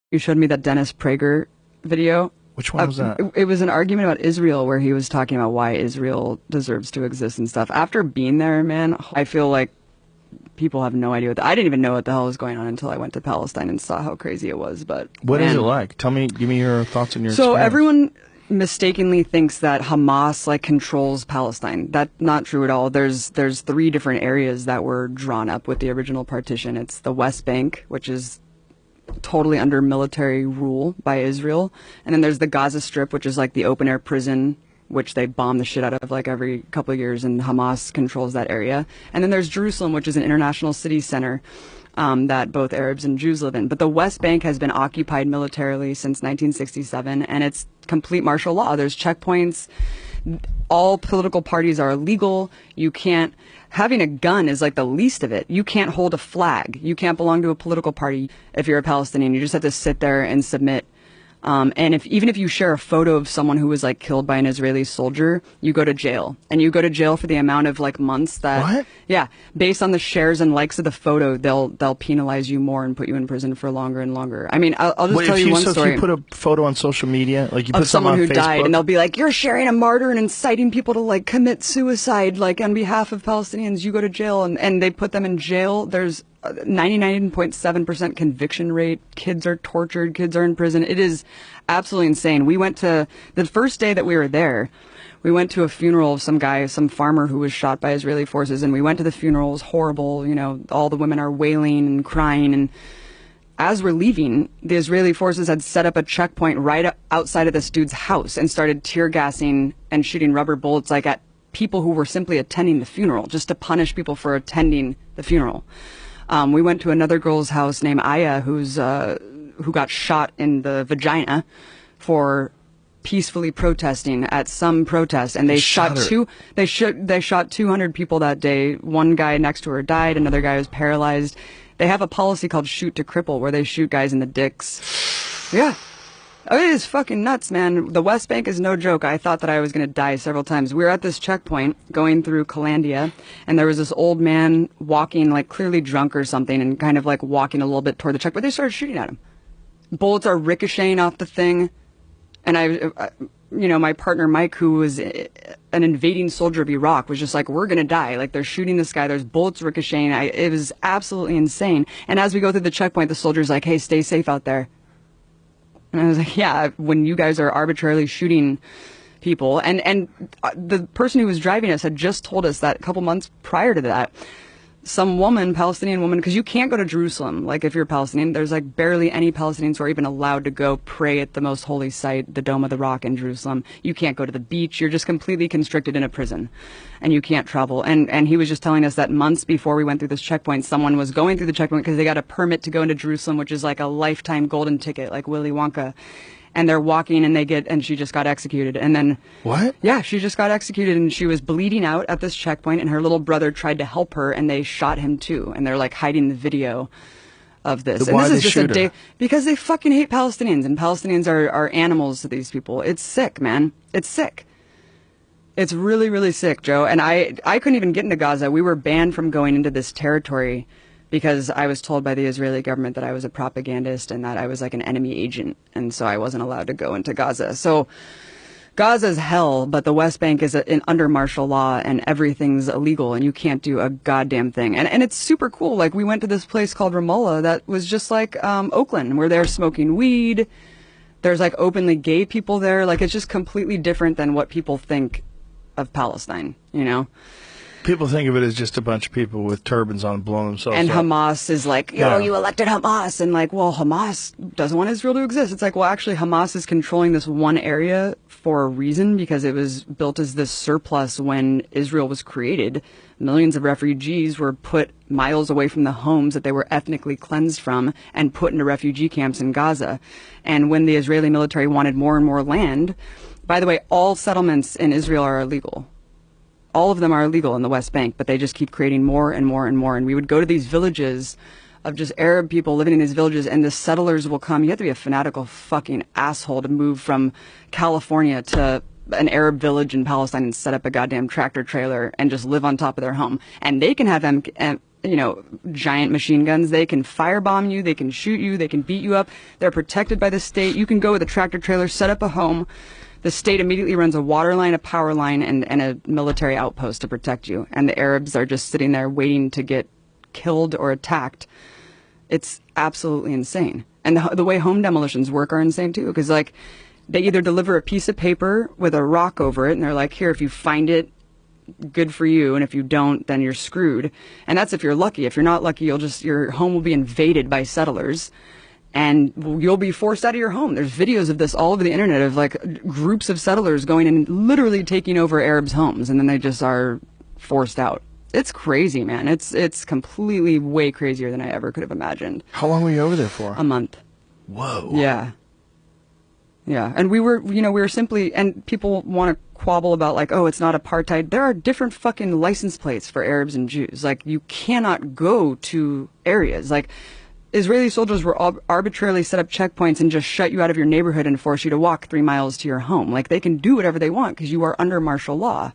You showed me that Dennis Prager video. Which one was that? It was an argument about Israel where he was talking about why Israel deserves to exist and stuff. After being there, man, I feel like people have no idea I didn't even know what the hell was going on until I went to Palestine and saw how crazy it was. But what man, is it like? Tell me, give me your thoughts and your so experience. Everyone mistakenly thinks that Hamas like controls Palestine. That's not true at all. There's three different areas that were drawn up with the original partition. It's the West Bank, which is totally under military rule by Israel, and then there's the Gaza Strip, which is like the open air prison, which they bomb the shit out of like every couple of years, and Hamas controls that area. And then there's Jerusalem, which is an international city center that both Arabs and Jews live in. But the West Bank has been occupied militarily since 1967, and it's complete martial law. There's checkpoints. All political parties are illegal. You can't, having a gun is like the least of it. You can't hold a flag. You can't belong to a political party if you're a Palestinian. You just have to sit there and submit. And even if you share a photo of someone who was like killed by an Israeli soldier, you go to jail, and you go to jail for the amount of like months that, what? Yeah, based on the shares and likes of the photo, they'll penalize you more and put you in prison for longer and longer. I mean, I'll just tell you one story. If you put a photo on social media, like you put of someone who on Facebook, died, and they'll be like, you're sharing a martyr and inciting people to like commit suicide, like on behalf of Palestinians, you go to jail, and they put them in jail. There's 99.7% conviction rate. Kids are tortured. Kids are in prison. It is absolutely insane. We went to, the first day that we were there, we went to a funeral of some guy, some farmer who was shot by Israeli forces, and we went to the funeral. It was horrible. You know, all the women are wailing and crying, and as we're leaving, the Israeli forces had set up a checkpoint right outside of this dude's house and started tear gassing and shooting rubber bullets like at people who were simply attending the funeral, just to punish people for attending the funeral. We went to another girl's house named Aya, who got shot in the vagina for peacefully protesting at some protest, and they shot 200 people that day. One guy next to her died, another guy was paralyzed. They have a policy called shoot to cripple, where they shoot guys in the dicks. Yeah. Oh, it is fucking nuts, man. The West Bank is no joke. I thought that I was going to die several times. We were at this checkpoint going through Calandia, and there was this old man walking, like clearly drunk or something, and kind of like walking a little bit toward the checkpoint. They started shooting at him. Bullets are ricocheting off the thing. And my partner Mike, who was an invading soldier of Iraq, was just like, we're going to die. Like, they're shooting this guy. There's bullets ricocheting. It was absolutely insane. And as we go through the checkpoint, the soldier's like, hey, stay safe out there. And I was like, yeah, when you guys are arbitrarily shooting people. And the person who was driving us had just told us that a couple months prior to that, some woman, Palestinian woman, because you can't go to Jerusalem. Like, if you're Palestinian, there's like barely any Palestinians who are even allowed to go pray at the most holy site, the Dome of the Rock in Jerusalem. You can't go to the beach. You're just completely constricted in a prison, and you can't travel. And he was just telling us that months before we went through this checkpoint, someone was going through the checkpoint because they got a permit to go into Jerusalem, which is like a lifetime golden ticket, like Willy Wonka. And they're walking, and she just got executed. And then, what? Yeah, she just got executed, and she was bleeding out at this checkpoint, and her little brother tried to help her, and they shot him too. And they're like hiding the video of this. Why And this is they just a shoot day her? because they fucking hate Palestinians, and Palestinians are animals to these people. It's sick, man. It's sick. It's really, really sick, Joe. And I couldn't even get into Gaza. We were banned from going into this territory because I was told by the Israeli government that I was a propagandist and that I was like an enemy agent, and so I wasn't allowed to go into Gaza. So Gaza's hell, but the West Bank is under martial law, and everything's illegal, and you can't do a goddamn thing. And it's super cool. Like, we went to this place called Ramallah that was just like Oakland, where they're smoking weed. There's like openly gay people there. Like, it's just completely different than what people think of Palestine, you know? People think of it as just a bunch of people with turbans on blowing themselves and up. Hamas is like, you elected Hamas. And like, well, Hamas doesn't want Israel to exist. It's like, well, actually, Hamas is controlling this one area for a reason, because it was built as this surplus when Israel was created. Millions of refugees were put miles away from the homes that they were ethnically cleansed from and put into refugee camps in Gaza. And when the Israeli military wanted more and more land, by the way, all settlements in Israel are illegal. All of them are illegal in the West Bank, but they just keep creating more and more and more. And we would go to these villages of just Arab people living in these villages, and the settlers will come. You have to be a fanatical fucking asshole to move from California to an Arab village in Palestine and set up a goddamn tractor trailer and just live on top of their home. And they can have giant machine guns. They can firebomb you, they can shoot you, they can beat you up. They're protected by the state. You can go with a tractor trailer, set up a home. The state immediately runs a water line, a power line, and a military outpost to protect you. And the Arabs are just sitting there waiting to get killed or attacked. It's absolutely insane. And the way home demolitions work are insane too, because like they either deliver a piece of paper with a rock over it, and they're like, here, if you find it, good for you, and if you don't, then you're screwed. And that's if you're lucky. If you're not lucky, your home will be invaded by settlers, and you'll be forced out of your home. There's videos of this all over the internet of like groups of settlers going and literally taking over Arabs' homes, and then they just are forced out. It's crazy, man. It's completely way crazier than I ever could have imagined. How long were you over there for? A month. Whoa. Yeah. Yeah. And we were simply, and people want to quabble about like, oh, it's not apartheid. There are different fucking license plates for Arabs and Jews. Like, you cannot go to areas. Like, Israeli soldiers were arbitrarily set up checkpoints and just shut you out of your neighborhood and force you to walk 3 miles to your home. Like, they can do whatever they want because you are under martial law.